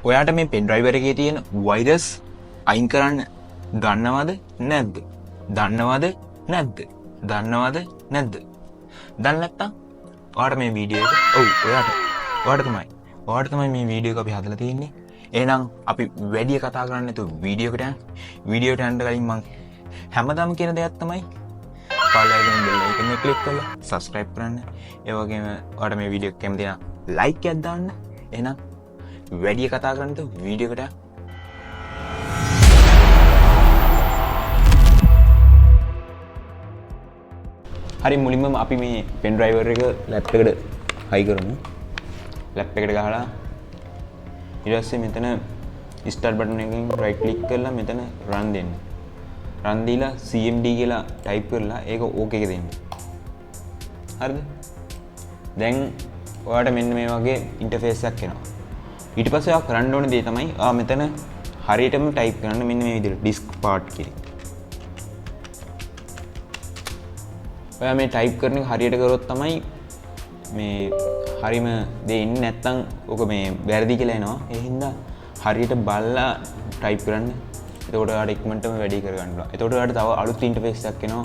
ඔයාට මේ pendriver එකේ තියෙන වෛරස් අයින් කරන්න දන්නවද නැද්ද? දන්නවද නැද්ද? දන්නවද නැද්ද? දන්නේ නැත්නම් ඔයාට මේ වීඩියෝ එක ඔයාට තමයි මේ වීඩියෝ එක අපි හදලා තියෙන්නේ. එහෙනම් අපි වැඩි කතා කරන්නේ නැතුව වීඩියෝ එකට යන්න කලින් මම හැමදාම කියන දෙයක් තමයි පළවෙනි බෙල් එකෙන් ක්ලික් කරලා subscribe කරන්න. ඒ වගේම ඔයාලට මේ වීඩියෝ එක කැමති නම් like එකක් දාන්න. එහෙනම් වැඩි කතා කරන්න නැතුව වීඩියෝ එකට හරි මුලින්ම අපි මේ pendriver එක lap එකට high කරමු. lap එකට ගහලා ඊට පස්සේ මෙතන start button එකකින් right click කරලා මෙතන run දෙන්න. run දීලා cmd කියලා type කරලා ඒක okay එක දෙන්න. හරිද? දැන් ඔයාලට මෙන්න මේ වගේ interface එකක් එනවා. ඊට පස්සේ ඔයා කරන්න ඕනේ දේ තමයි ඔයා මෙතන හරියටම type කරන්න මෙන්න මේ විදිහට disk part කියලා. ඔයා මේ type කරන එක හරියට කරොත් තමයි මේ හරිම දේ ඉන්නේ. නැත්තම් ඔක මේ වැරදි කියලා එනවා. ඒ හින්දා හරියට බලලා type කරන්න. එතකොට ඔයාලට ඉක්මනටම වැඩි කරගන්න පුළුවන්. එතකොට ඔයාලට තව අලුත් interface එකක් එනවා.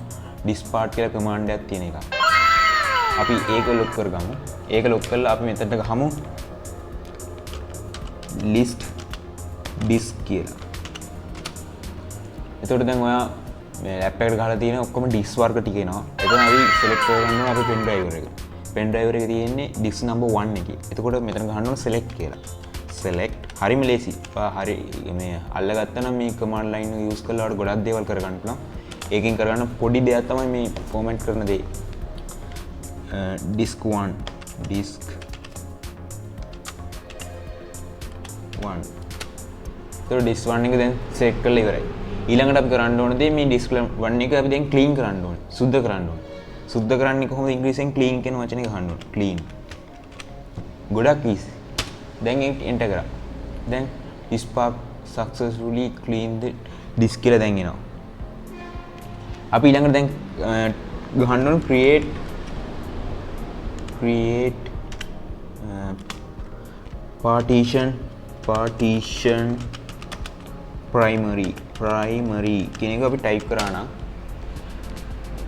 disk part කියලා command එකක් තියෙන එක. අපි ඒක lock කරගමු. ඒක lock කරලා අපි මෙතනට ගහමු list disk කියලා. එතකොට දැන් ඔයා මේ ලැප් එකට ගහලා තියෙන ඔක්කොම disk වර්ග ටික එනවා. එතන අපි select කරගන්නවා අපි pendriver එක. pendriver එක තියෙන්නේ disk number 1 එකේ. එතකොට මෙතන ගහන්න ඕන select කියලා. select හරිම ලේසි. හරි මේ අල්ලගත්තා නම් මේ command line එක use කරලා ඔයාලට ගොඩක් දේවල් කරගන්න පුළුවන්. ඒකෙන් කරගන්න පොඩි දෙයක් තමයි මේ format කරන දේ. disk 1 disk 1. ඒතකොට disk 1 එක දැන් select කරලා ඉවරයි. ඊළඟට අපි කරන්න ඕන දේ මේ disk 1 එක අපි දැන් clean කරන්න ඕනේ. සුද්ධ කරන්න ඕනේ. සුද්ධ කරන්නේ කොහොමද? ඉංග්‍රීසියෙන් clean කියන වචනේ ගහන්න ඕනේ. clean. ගොඩක් easy. දැන් ඒක enter කරා. දැන් spark successfully clean the disk කියලා දැන් එනවා. අපි ඊළඟට දැන් ගහන්න ඕනේ create partition primary කියන එක අපි type කරා නම්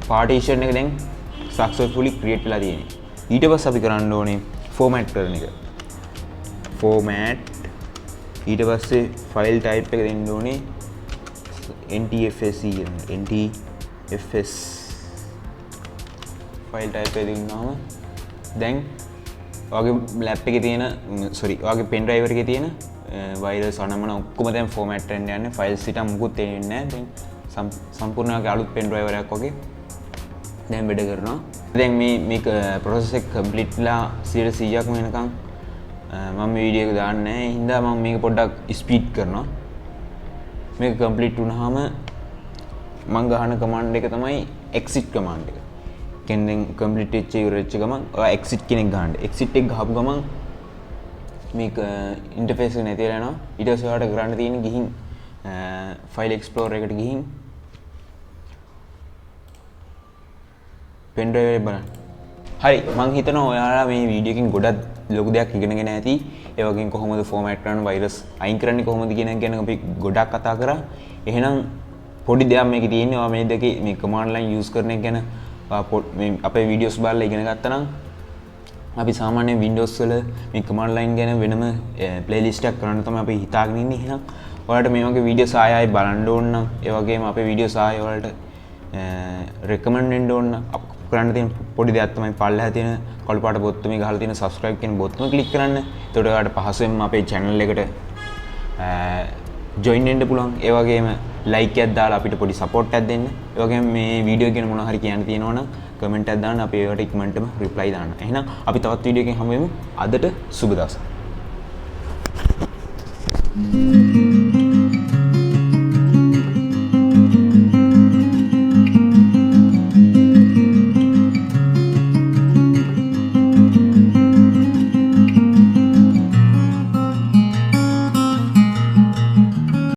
partition එක දැන් successfully create වෙලා තියෙනවා. ඊට පස්සේ අපි කරන්න ඕනේ format කරන එක. format ඊට පස්සේ file type එක දෙන්න ඕනේ ntfs කියන ntfs file type එක දෙන්නාම දැන් ඔයාගේ lap එකේ තියෙන ඔයාගේ pendriver එකේ තියෙන virus අනමන ඔක්කොම දැන් format වෙන්න යන්නේ. files හිටන් මුකුත් එන්නේ නැහැ. දැන් සම්පූර්ණ වගේ අලුත් pendriver එකක් වගේ දැන් වැඩ කරනවා. දැන් මේක process එක complete ලා 100%ක්ම වෙනකන් මම මේ වීඩියෝ එක දාන්නේ නැහැ. ඒ හින්දා මම මේක පොඩ්ඩක් ස්පීඩ් කරනවා. මේක complete වුණාම මම ගහන command එක තමයි exit command එක. කියන්නේ complete වෙච්ච ඉවරෙච්ච ගමන් ඔයා exit කියන එක ගහන්න. exit එක ගහපු ගමන් මේක interface එක නැතිලා යනවා. ඊට පස්සේ ඔයාලට කරන්න තියෙන්නේ ගිහින් file explorer එකට ගිහින් pendriver එක බලන්න. හරි මම හිතනවා ඔයාලා මේ වීඩියෝ එකෙන් ගොඩක් ලොකු දෙයක් ඉගෙනගෙන ඇති. ඒ වගේම කොහොමද format කරන්න virus අයින් කරන්නේ කොහොමද කියන එක ගැන අපි ගොඩක් කතා කරා. එහෙනම් පොඩි දෙයක් මේකේ තියෙන්නේ. ඔයා මේ දෙකේ මේ command line use කරන එක ගැන මේ අපේ වීඩියෝස් බලලා ඉගෙන ගත්තා නම් අපි සාමාන්‍ය Windows වල මේ command line ගැන වෙනම playlist එකක් කරන්න තමයි අපි හිතාගෙන ඉන්නේ. එහෙනම් ඔයාලට මේ වගේ වීඩියෝස් ආයෙ බලන්න ඕන නම් ඒ වගේම අපේ වීඩියෝස් ආයෙ ඔයාලට recommend වෙන්න ඕන නම් කරන්න තියෙන පොඩි දෙයක් තමයි පල්ලෙහා තියෙන කළු පාට බොත්තමේ ගහලා තියෙන subscribe කියන බොත්තම click කරන්න. එතකොට ඔයාලට පහසුවෙන්ම අපේ channel එකට join වෙන්න පුළුවන්. ඒ වගේම like එකක් දාලා අපිට පොඩි support එකක් දෙන්න. ඒ වගේම මේ වීඩියෝ ගැන මොනවා හරි කියන්න තියෙනවා නම් comment එකක් දාන්න. අපි ඒවට ඉක්මනටම reply දාන්න. එහෙනම් අපි තවත් වීඩියෝ එකකින් හමු වෙමු. අදට සුබ දවසක්.